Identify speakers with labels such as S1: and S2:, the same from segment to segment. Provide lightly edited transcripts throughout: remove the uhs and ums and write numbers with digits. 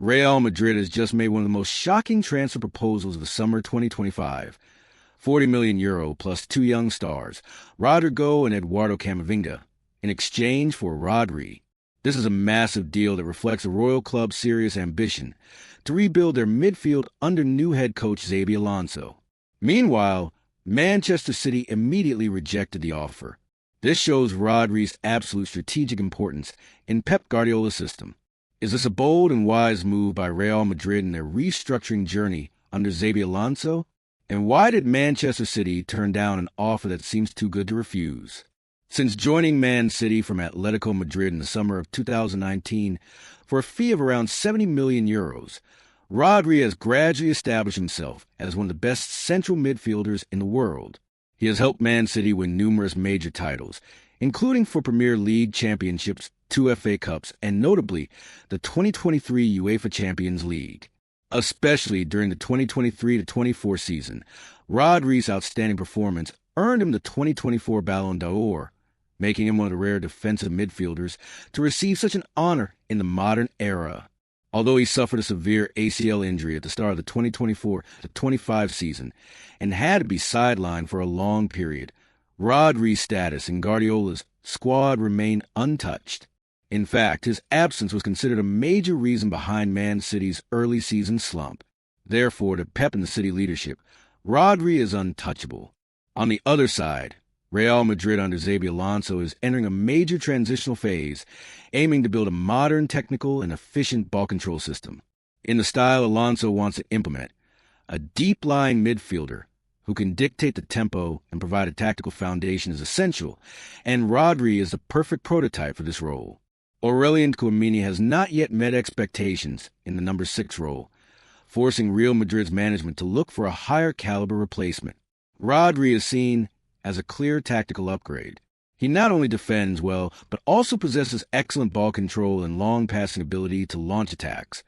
S1: Real Madrid has just made one of the most shocking transfer proposals of the summer 2025. €40 million plus two young stars, Rodrygo and Eduardo Camavinga, in exchange for Rodri. This is a massive deal that reflects the Royal Club's serious ambition to rebuild their midfield under new head coach Xabi Alonso. Meanwhile, Manchester City immediately rejected the offer. This shows Rodri's absolute strategic importance in Pep Guardiola's system. Is this a bold and wise move by Real Madrid in their restructuring journey under Xabi Alonso? And why did Manchester City turn down an offer that seems too good to refuse? Since joining Man City from Atletico Madrid in the summer of 2019 for a fee of around €70 million, Rodri has gradually established himself as one of the best central midfielders in the world. He has helped Man City win numerous major titles, including for Premier League championships, 2 FA Cups, and notably the 2023 UEFA Champions League. Especially during the 2023-24 season, Rodri's outstanding performance earned him the 2024 Ballon d'Or, making him one of the rare defensive midfielders to receive such an honor in the modern era. Although he suffered a severe ACL injury at the start of the 2024-25 season and had to be sidelined for a long period, Rodri's status in Guardiola's squad remained untouched. In fact, his absence was considered a major reason behind Man City's early season slump. Therefore, to Pep and the City leadership, Rodri is untouchable. On the other side, Real Madrid under Xabi Alonso is entering a major transitional phase, aiming to build a modern, technical, and efficient ball control system. In the style Alonso wants to implement, a deep-lying midfielder who can dictate the tempo and provide a tactical foundation is essential, and Rodri is the perfect prototype for this role. Aurelien Tchouameni has not yet met expectations in the number 6 role, forcing Real Madrid's management to look for a higher caliber replacement. Rodri is seen as a clear tactical upgrade. He not only defends well, but also possesses excellent ball control and long passing ability to launch attacks,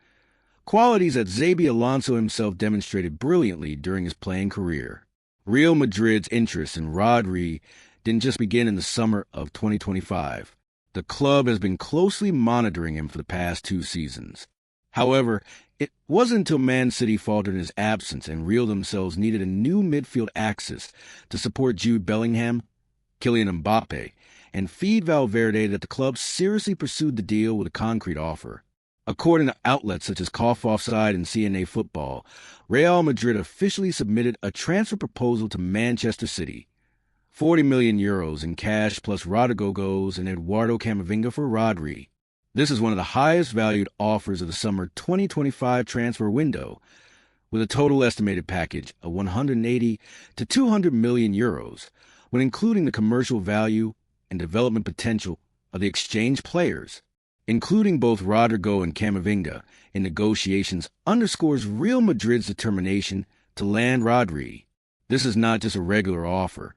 S1: qualities that Xabi Alonso himself demonstrated brilliantly during his playing career. Real Madrid's interest in Rodri didn't just begin in the summer of 2025. The club has been closely monitoring him for the past 2 seasons. However, it wasn't until Man City faltered in his absence and Real themselves needed a new midfield axis to support Jude Bellingham, Kylian Mbappe, and feed Valverde that the club seriously pursued the deal with a concrete offer. According to outlets such as Cough Offside and CNA Football, Real Madrid officially submitted a transfer proposal to Manchester City. €40 million in cash plus Rodrygo and Eduardo Camavinga for Rodri. This is one of the highest valued offers of the summer 2025 transfer window, with a total estimated package of €180 to €200 million, when including the commercial value and development potential of the exchange players. Including both Rodrygo and Camavinga in negotiations underscores Real Madrid's determination to land Rodri. This is not just a regular offer.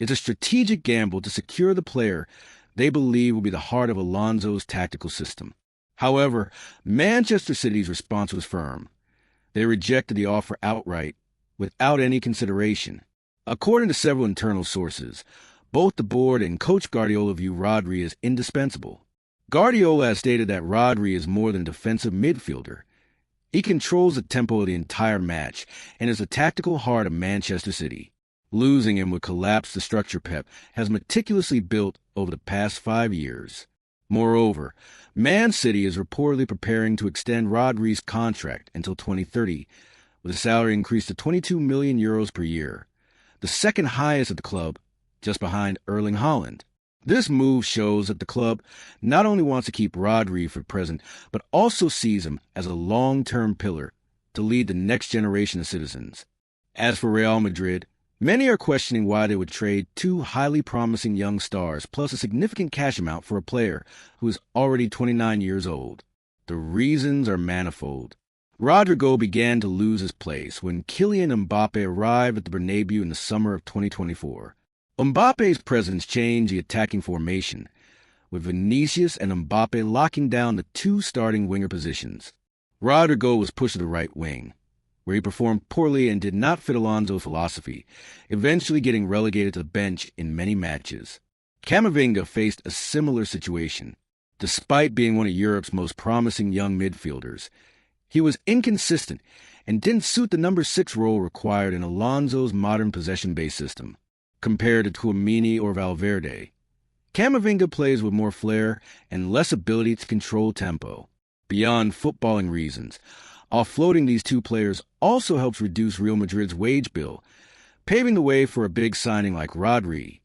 S1: It's a strategic gamble to secure the player they believe will be the heart of Alonso's tactical system. However, Manchester City's response was firm. They rejected the offer outright, without any consideration. According to several internal sources, both the board and Coach Guardiola view Rodri as indispensable. Guardiola has stated that Rodri is more than a defensive midfielder. He controls the tempo of the entire match and is the tactical heart of Manchester City. Losing him would collapse the structure Pep has meticulously built over the past 5 years. Moreover, Man City is reportedly preparing to extend Rodri's contract until 2030, with a salary increase to €22 million per year, the second highest at the club, just behind Erling Haaland. This move shows that the club not only wants to keep Rodri for the present, but also sees him as a long-term pillar to lead the next generation of citizens. As for Real Madrid, many are questioning why they would trade 2 highly promising young stars plus a significant cash amount for a player who is already 29 years old. The reasons are manifold. Rodrygo began to lose his place when Kylian Mbappe arrived at the Bernabeu in the summer of 2024. Mbappe's presence changed the attacking formation, with Vinicius and Mbappe locking down the 2 starting winger positions. Rodrygo was pushed to the right wing, where he performed poorly and did not fit Alonso's philosophy, eventually getting relegated to the bench in many matches. Camavinga faced a similar situation. Despite being one of Europe's most promising young midfielders, He was inconsistent and didn't suit the number 6 role required in Alonso's modern possession-based system, compared to Tchouaméni or Valverde. Camavinga plays with more flair and less ability to control tempo. Beyond footballing reasons, offloading these two players also helps reduce Real Madrid's wage bill, paving the way for a big signing like Rodri,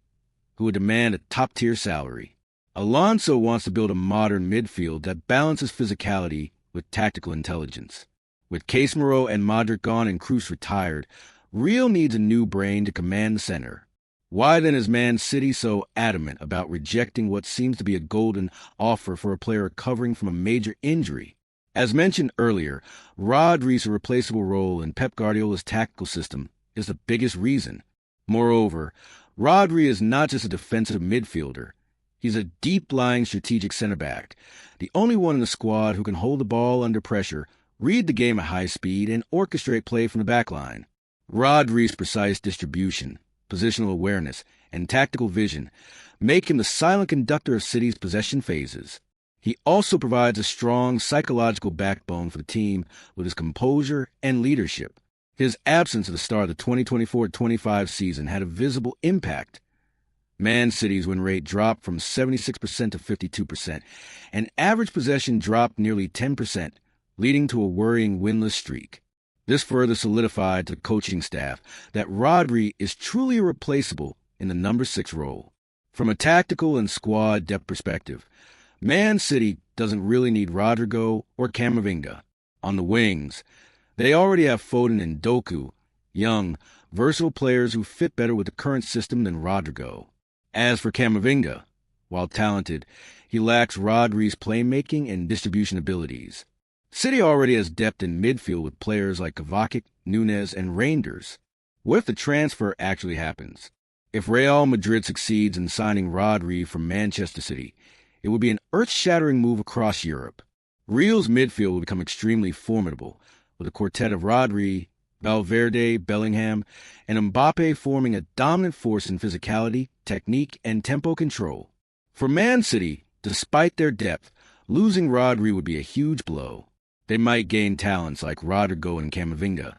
S1: who would demand a top-tier salary. Alonso wants to build a modern midfield that balances physicality with tactical intelligence. With Casemiro and Modric gone and Kroos retired, Real needs a new brain to command the center. Why then is Man City so adamant about rejecting what seems to be a golden offer for a player recovering from a major injury? As mentioned earlier, Rodri's irreplaceable role in Pep Guardiola's tactical system is the biggest reason. Moreover, Rodri is not just a defensive midfielder. He's a deep-lying strategic center-back, the only one in the squad who can hold the ball under pressure, read the game at high speed, and orchestrate play from the backline. Rodri's precise distribution, positional awareness, and tactical vision make him the silent conductor of City's possession phases. He also provides a strong psychological backbone for the team with his composure and leadership. His absence at the start of the 2024-25 season had a visible impact. Man City's win rate dropped from 76% to 52%, and average possession dropped nearly 10%, leading to a worrying winless streak. This further solidified to the coaching staff that Rodri is truly irreplaceable in the number 6 role. From a tactical and squad depth perspective, Man City doesn't really need Rodrygo or Camavinga. On the wings, they already have Foden and Doku, young, versatile players who fit better with the current system than Rodrygo. As for Camavinga, while talented, he lacks Rodri's playmaking and distribution abilities. City already has depth in midfield with players like Kovacic, Nunes, and Reinders. What if the transfer actually happens? If Real Madrid succeeds in signing Rodri from Manchester City, it would be an earth-shattering move across Europe. Real's midfield will become extremely formidable, with a quartet of Rodri, Valverde, Bellingham, and Mbappe forming a dominant force in physicality, technique, and tempo control. For Man City, despite their depth, losing Rodri would be a huge blow. They might gain talents like Rodrygo and Camavinga,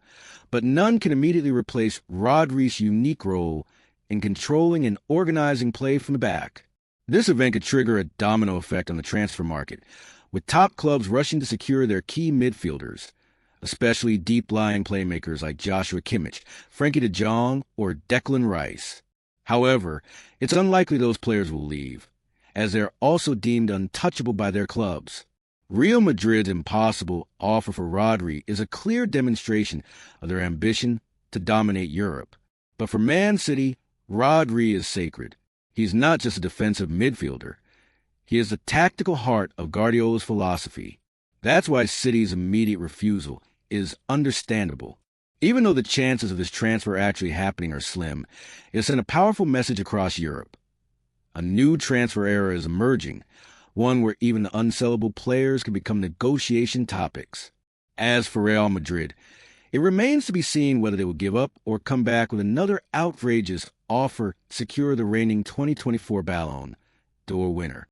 S1: but none can immediately replace Rodri's unique role in controlling and organizing play from the back. This event could trigger a domino effect on the transfer market, with top clubs rushing to secure their key midfielders, especially deep-lying playmakers like Joshua Kimmich, Frankie de Jong, or Declan Rice. However, it's unlikely those players will leave, as they're also deemed untouchable by their clubs. Real Madrid's impossible offer for Rodri is a clear demonstration of their ambition to dominate Europe. But for Man City, Rodri is sacred. He's not just a defensive midfielder. He is the tactical heart of Guardiola's philosophy. That's why City's immediate refusal is understandable. Even though the chances of this transfer actually happening are slim, it sent a powerful message across Europe. A new transfer era is emerging, one where even the unsellable players can become negotiation topics. As for Real Madrid, it remains to be seen whether they will give up or come back with another outrageous offer to secure the reigning 2024 Ballon d'Or winner.